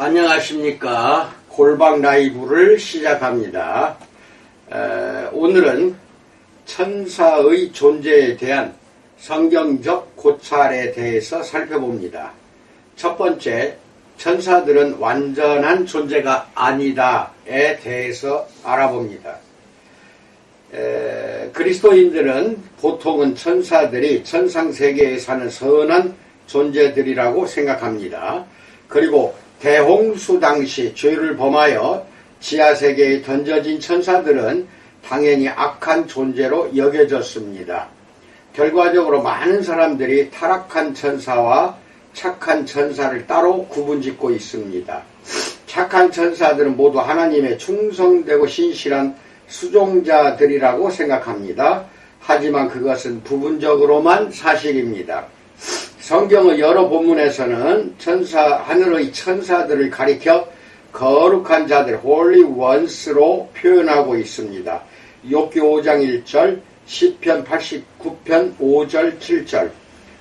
안녕하십니까. 골방 라이브를 시작합니다. 오늘은 천사의 존재에 대한 성경적 고찰에 대해서 살펴봅니다. 첫 번째, 천사들은 완전한 존재가 아니다에 대해서 알아봅니다. 그리스도인들은 보통은 천사들이 천상세계에 사는 선한 존재들이라고 생각합니다. 그리고 대홍수 당시 죄를 범하여 지하세계에 던져진 천사들은 당연히 악한 존재로 여겨졌습니다. 결과적으로 많은 사람들이 타락한 천사와 착한 천사를 따로 구분짓고 있습니다. 착한 천사들은 모두 하나님의 충성되고 신실한 수종자들이라고 생각합니다. 하지만 그것은 부분적으로만 사실입니다. 성경의 여러 본문에서는 하늘의 천사들을 가리켜 거룩한 자들, Holy Ones로 표현하고 있습니다. 욥기 5장 1절, 시편 89편 5절 7절,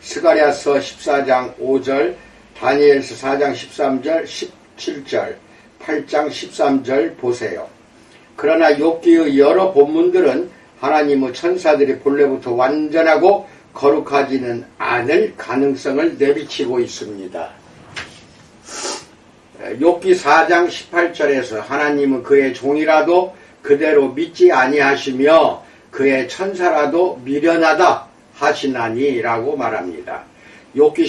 스가랴서 14장 5절, 다니엘서 4장 13절 17절, 8장 13절 보세요. 그러나 욥기의 여러 본문들은 하나님의 천사들이 본래부터 완전하고 거룩하지는 않을 가능성을 내비치고 있습니다. 욥기 4장 18절에서 하나님은 그의 종이라도 그대로 믿지 아니하시며 그의 천사라도 미련하다 하시나니 라고 말합니다. 욥기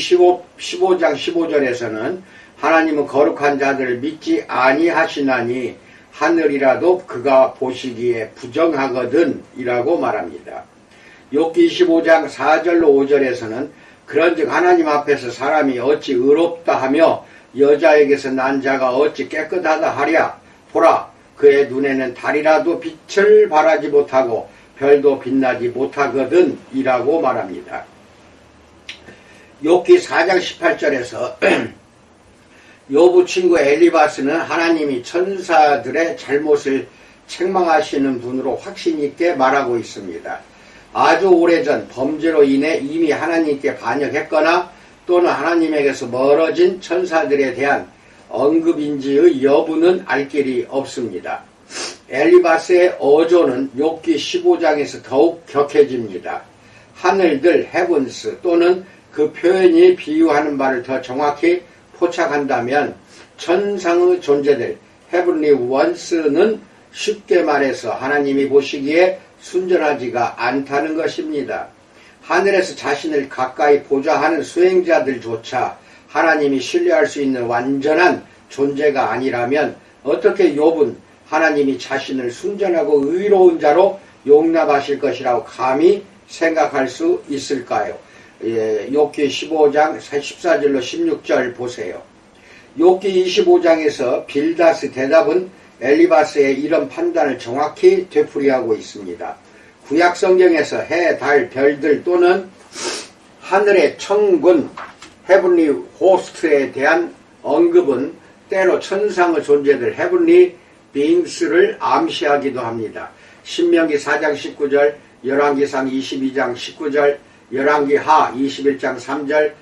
15장 15절에서는 하나님은 거룩한 자들을 믿지 아니하시나니 하늘이라도 그가 보시기에 부정하거든 이라고 말합니다. 욥기 25장 4절로 5절에서는 그런즉 하나님 앞에서 사람이 어찌 의롭다 하며 여자에게서 난 자가 어찌 깨끗하다 하랴. 보라, 그의 눈에는 달이라도 빛을 발하지 못하고 별도 빛나지 못하거든 이라고 말합니다. 욥기 4장 18절에서 욥의 친구 엘리바스는 하나님이 천사들의 잘못을 책망하시는 분으로 확신 있게 말하고 있습니다. 아주 오래전 범죄로 인해 이미 하나님께 반역했거나 또는 하나님에게서 멀어진 천사들에 대한 언급인지의 여부는 알 길이 없습니다. 엘리바스의 어조는 욥기 15장에서 더욱 격해집니다. 하늘들, 헤븐스 또는 그 표현이 비유하는 바를 더 정확히 포착한다면 천상의 존재들, 헤븐리 원스는 쉽게 말해서 하나님이 보시기에 순전하지가 않다는 것입니다. 하늘에서 자신을 가까이 보자 하는 수행자들조차 하나님이 신뢰할 수 있는 완전한 존재가 아니라면 어떻게 욥은 하나님이 자신을 순전하고 의로운 자로 용납하실 것이라고 감히 생각할 수 있을까요? 욥기 15장 14절로 16절 보세요. 욥기 25장에서 빌다스 대답은 엘리바스의 이런 판단을 정확히 되풀이하고 있습니다. 구약 성경에서 해, 달, 별들 또는 하늘의 천군, 헤븐리 호스트에 대한 언급은 때로 천상의 존재들, 헤븐리 빙스를 암시하기도 합니다. 신명기 4장 19절, 열왕기상 22장 19절, 열왕기하 21장 3절,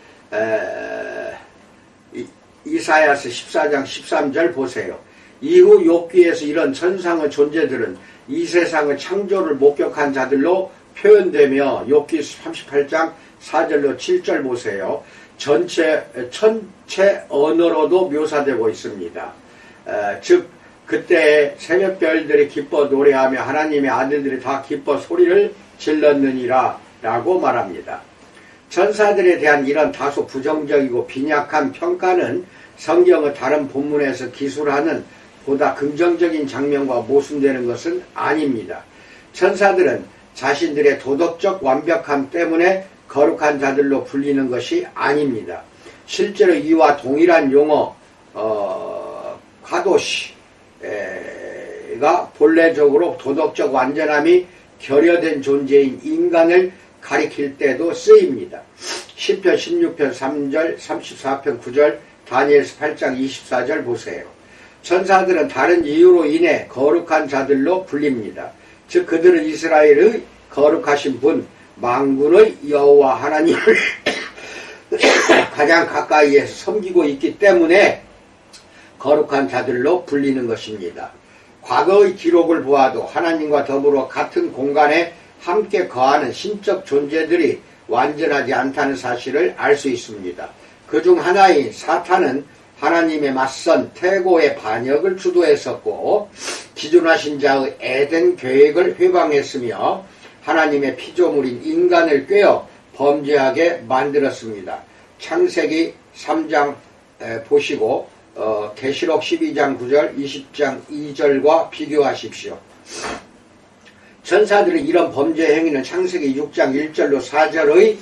이사야서 14장 13절 보세요. 이후 욥기에서 이런 천상의 존재들은 이 세상의 창조를 목격한 자들로 표현되며 욥기 38장 4절로 7절 보세요. 천체 언어로도 묘사되고 있습니다. 즉 그때 새벽별들이 기뻐 노래하며 하나님의 아들들이 다 기뻐 소리를 질렀느니라 라고 말합니다. 천사들에 대한 이런 다소 부정적이고 빈약한 평가는 성경의 다른 본문에서 기술하는 보다 긍정적인 장면과 모순되는 것은 아닙니다. 천사들은 자신들의 도덕적 완벽함 때문에 거룩한 자들로 불리는 것이 아닙니다. 실제로 이와 동일한 용어 카도시가 본래적으로 도덕적 완전함이 결여된 존재인 인간을 가리킬 때도 쓰입니다. 시편 16편 3절, 34편 9절, 다니엘서 8장 24절 보세요. 천사들은 다른 이유로 인해 거룩한 자들로 불립니다. 즉 그들은 이스라엘의 거룩하신 분, 만군의 여호와 하나님을 가장 가까이에서 섬기고 있기 때문에 거룩한 자들로 불리는 것입니다. 과거의 기록을 보아도 하나님과 더불어 같은 공간에 함께 거하는 신적 존재들이 완전하지 않다는 사실을 알 수 있습니다. 그중 하나인 사탄은 하나님의 맞선 태고의 반역을 주도했었고 기존하신 자의 에덴 계획을 회방했으며 하나님의 피조물인 인간을 꿰어 범죄하게 만들었습니다. 창세기 3장 보시고 계시록 12장 9절 20장 2절과 비교하십시오. 전사들의 이런 범죄 행위는 창세기 6장 1절로 4절의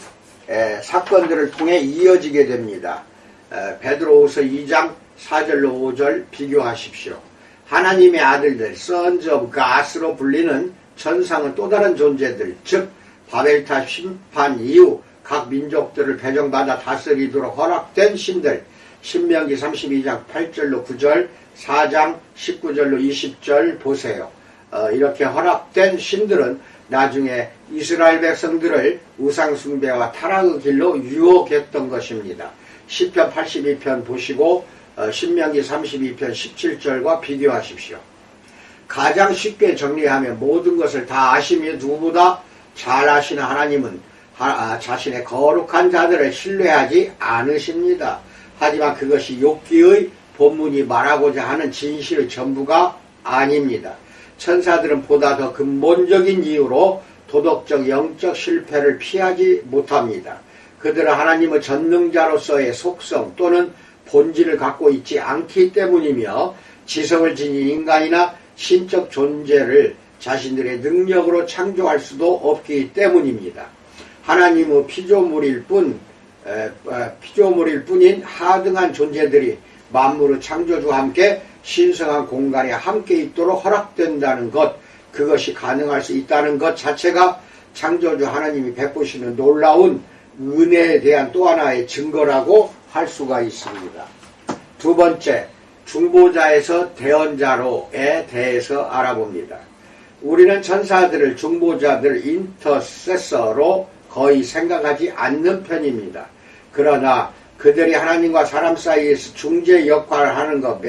사건들을 통해 이어지게 됩니다. 베드로후서 2장 4절로 5절 비교하십시오. 하나님의 아들들 Sons of God로 불리는 천상은 또 다른 존재들, 즉 바벨탑 심판 이후 각 민족들을 배정받아 다스리도록 허락된 신들, 신명기 32장 8절로 9절 4장 19절로 20절 보세요. 이렇게 허락된 신들은 나중에 이스라엘 백성들을 우상숭배와 타락의 길로 유혹했던 것입니다. 시편 82편 보시고 신명기 32편 17절과 비교하십시오. 가장 쉽게 정리하면 모든 것을 다 아시며 누구보다 잘 아시는 하나님은 자신의 거룩한 자들을 신뢰하지 않으십니다. 하지만 그것이 욥기의 본문이 말하고자 하는 진실의 전부가 아닙니다. 천사들은 보다 더 근본적인 이유로 도덕적 영적 실패를 피하지 못합니다. 그들은 하나님의 전능자로서의 속성 또는 본질을 갖고 있지 않기 때문이며 지성을 지닌 인간이나 신적 존재를 자신들의 능력으로 창조할 수도 없기 때문입니다. 하나님의 피조물일 뿐인 하등한 존재들이 만물의 창조주와 함께 신성한 공간에 함께 있도록 허락된다는 것, 그것이 가능할 수 있다는 것 자체가 창조주 하나님이 베푸시는 놀라운 은혜에 대한 또 하나의 증거라고 할 수가 있습니다. 두 번째, 중보자에서 대언자로에 대해서 알아봅니다. 우리는 천사들을 중보자들 인터세서로 거의 생각하지 않는 편입니다. 그러나 그들이 하나님과 사람 사이에서 중재 역할을 하는 것,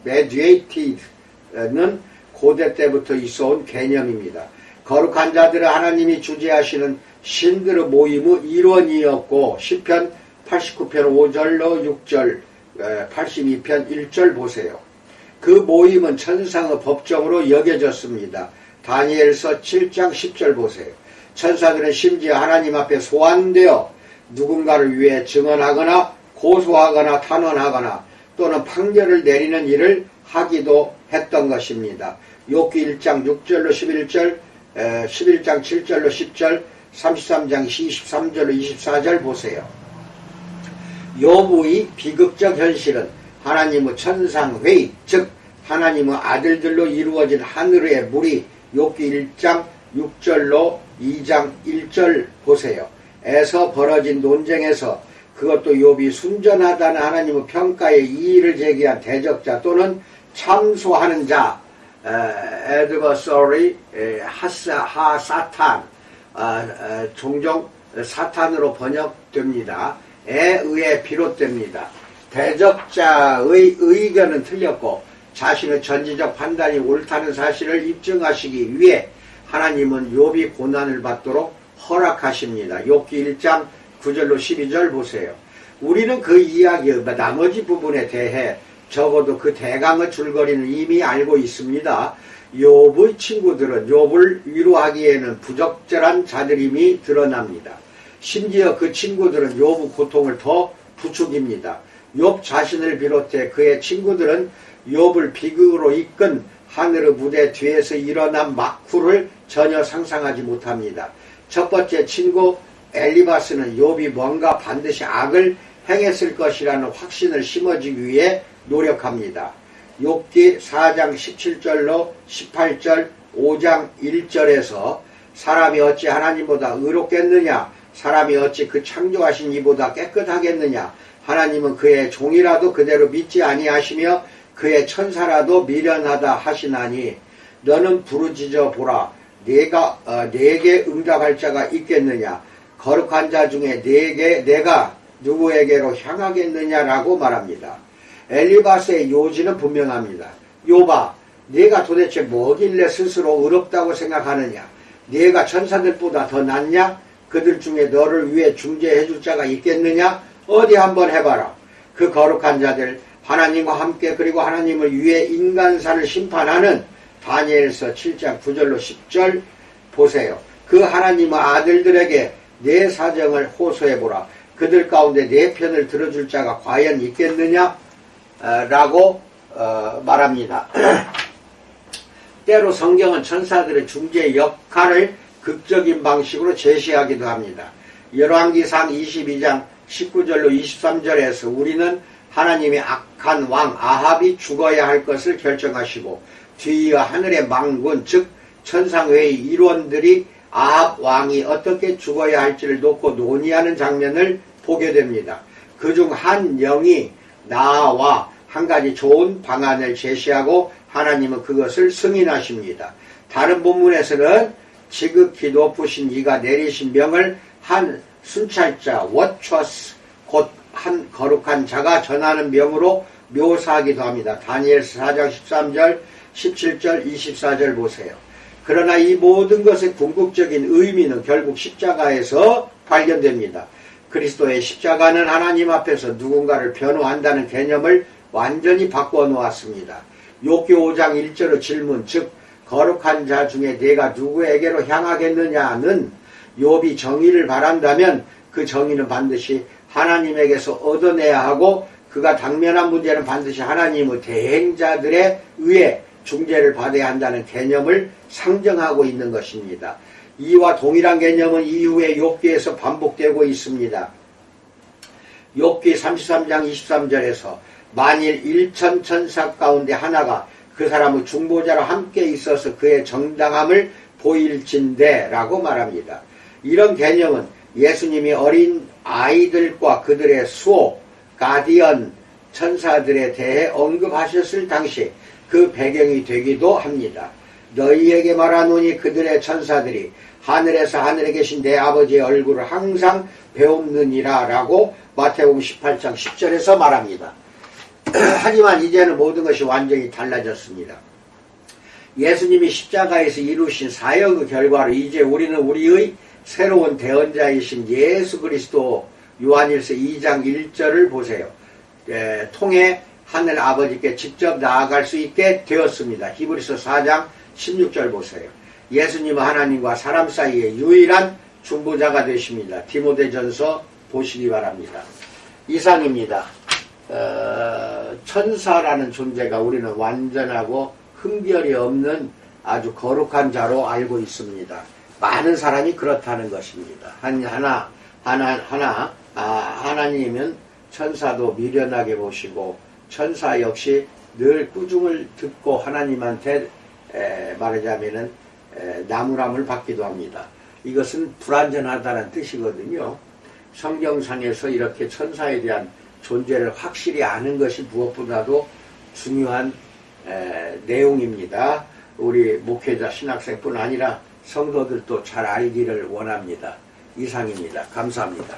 mediate는 고대 때부터 있어온 개념입니다. 거룩한 자들은 하나님이 주재하시는 신들의 모임의 일원이었고 시편 89편 5절로 6절 82편 1절 보세요. 그 모임은 천상의 법정으로 여겨졌습니다. 다니엘서 7장 10절 보세요. 천사들은 심지어 하나님 앞에 소환되어 누군가를 위해 증언하거나 고소하거나 탄원하거나 또는 판결을 내리는 일을 하기도 했던 것입니다. 욥기 1장 6절로 11절, 11장 7절로 10절, 33장 23절로 24절 보세요. 욥의 비극적 현실은 하나님의 천상회의, 즉 하나님의 아들들로 이루어진 하늘의 무리, 욥기 1장 6절로 2장 1절 보세요. 에서 벌어진 논쟁에서 그것도 욥이 순전하다는 하나님의 평가에 이의를 제기한 대적자 또는 참소하는 자, adversary, 하사탄, 종종 사탄으로 번역됩니다. 에 의해 비롯됩니다. 대적자의 의견은 틀렸고 자신의 전지적 판단이 옳다는 사실을 입증하시기 위해 하나님은 욥이 고난을 받도록 허락하십니다. 욥기 1장 9절로 12절 보세요. 우리는 그 이야기의 나머지 부분에 대해 적어도 그 대강의 줄거리는 이미 알고 있습니다. 욥의 친구들은 욥을 위로하기에는 부적절한 자들임이 드러납니다. 심지어 그 친구들은 욥의 고통을 더 부추깁니다. 욥 자신을 비롯해 그의 친구들은 욥을 비극으로 이끈 하늘의 무대 뒤에서 일어난 막후를 전혀 상상하지 못합니다. 첫 번째 친구 엘리바스는 욥이 뭔가 반드시 악을 행했을 것이라는 확신을 심어주기 위해 노력합니다. 욥기 4장 17절로 18절 5장 1절에서 사람이 어찌 하나님보다 의롭겠느냐, 사람이 어찌 그 창조하신 이보다 깨끗하겠느냐, 하나님은 그의 종이라도 그대로 믿지 아니하시며 그의 천사라도 미련하다 하시나니 너는 부르짖어 보라. 내게 응답할 자가 있겠느냐, 거룩한 자 중에 내가 누구에게로 향하겠느냐라고 말합니다. 엘리바스의 요지는 분명합니다. 욥아, 네가 도대체 뭐길래 스스로 의롭다고 생각하느냐? 네가 천사들보다 더 낫냐? 그들 중에 너를 위해 중재해 줄 자가 있겠느냐? 어디 한번 해봐라. 그 거룩한 자들, 하나님과 함께 그리고 하나님을 위해 인간사를 심판하는 다니엘서 7장 9절로 10절 보세요. 그 하나님의 아들들에게 내 사정을 호소해보라. 그들 가운데 내 편을 들어줄 자가 과연 있겠느냐? 라고 말합니다. 때로 성경은 천사들의 중재 역할을 극적인 방식으로 제시하기도 합니다. 열왕기상 22장 19절로 23절에서 우리는 하나님의 악한 왕 아합이 죽어야 할 것을 결정하시고 뒤이어 하늘의 망군 즉 천상회의 일원들이 아합 왕이 어떻게 죽어야 할지를 놓고 논의하는 장면을 보게 됩니다. 그중 한 영이 나와 한 가지 좋은 방안을 제시하고 하나님은 그것을 승인하십니다. 다른 본문에서는 지극히 높으신 이가 내리신 명을 한 순찰자 워처스 곧 한 거룩한 자가 전하는 명으로 묘사하기도 합니다. 다니엘서 4장 13절 17절 24절 보세요. 그러나 이 모든 것의 궁극적인 의미는 결국 십자가에서 발견됩니다. 그리스도의 십자가는 하나님 앞에서 누군가를 변호한다는 개념을 완전히 바꿔 놓았습니다. 욥기 5장 1절의 질문 즉 거룩한 자 중에 내가 누구에게로 향하겠느냐는 욥이 정의를 바란다면 그 정의는 반드시 하나님에게서 얻어내야 하고 그가 당면한 문제는 반드시 하나님의 대행자들에 의해 중재를 받아야 한다는 개념을 상정하고 있는 것입니다. 이와 동일한 개념은 이후에 욥기에서 반복되고 있습니다. 욥기 33장 23절에서 만일 1천 천사 가운데 하나가 그 사람의 중보자로 함께 있어서 그의 정당함을 보일진대 라고 말합니다. 이런 개념은 예수님이 어린 아이들과 그들의 수호, 가디언 천사들에 대해 언급하셨을 당시 그 배경이 되기도 합니다. 너희에게 말하노니 그들의 천사들이 하늘에서 하늘에 계신 내 아버지의 얼굴을 항상 배웁느니라 라고 마태복음 18장 10절에서 말합니다. 하지만 이제는 모든 것이 완전히 달라졌습니다. 예수님이 십자가에서 이루신 사역의 결과로 이제 우리는 우리의 새로운 대언자이신 예수 그리스도 요한일서 2장 1절을 보세요. 통해 하늘 아버지께 직접 나아갈 수 있게 되었습니다. 히브리서 4장 16절 보세요. 예수님은 하나님과 사람 사이의 유일한 중보자가 되십니다. 디모데전서 보시기 바랍니다. 이상입니다. 천사라는 존재가 우리는 완전하고 흠결이 없는 아주 거룩한 자로 알고 있습니다. 많은 사람이 그렇다는 것입니다. 하나님은 천사도 미련하게 보시고 천사 역시 늘 꾸중을 듣고 하나님한테 말하자면은 나무람을 받기도 합니다. 이것은 불완전하다는 뜻이거든요. 성경상에서 이렇게 천사에 대한 존재를 확실히 아는 것이 무엇보다도 중요한 내용입니다. 우리 목회자 신학생뿐 아니라 성도들도 잘 알기를 원합니다. 이상입니다. 감사합니다.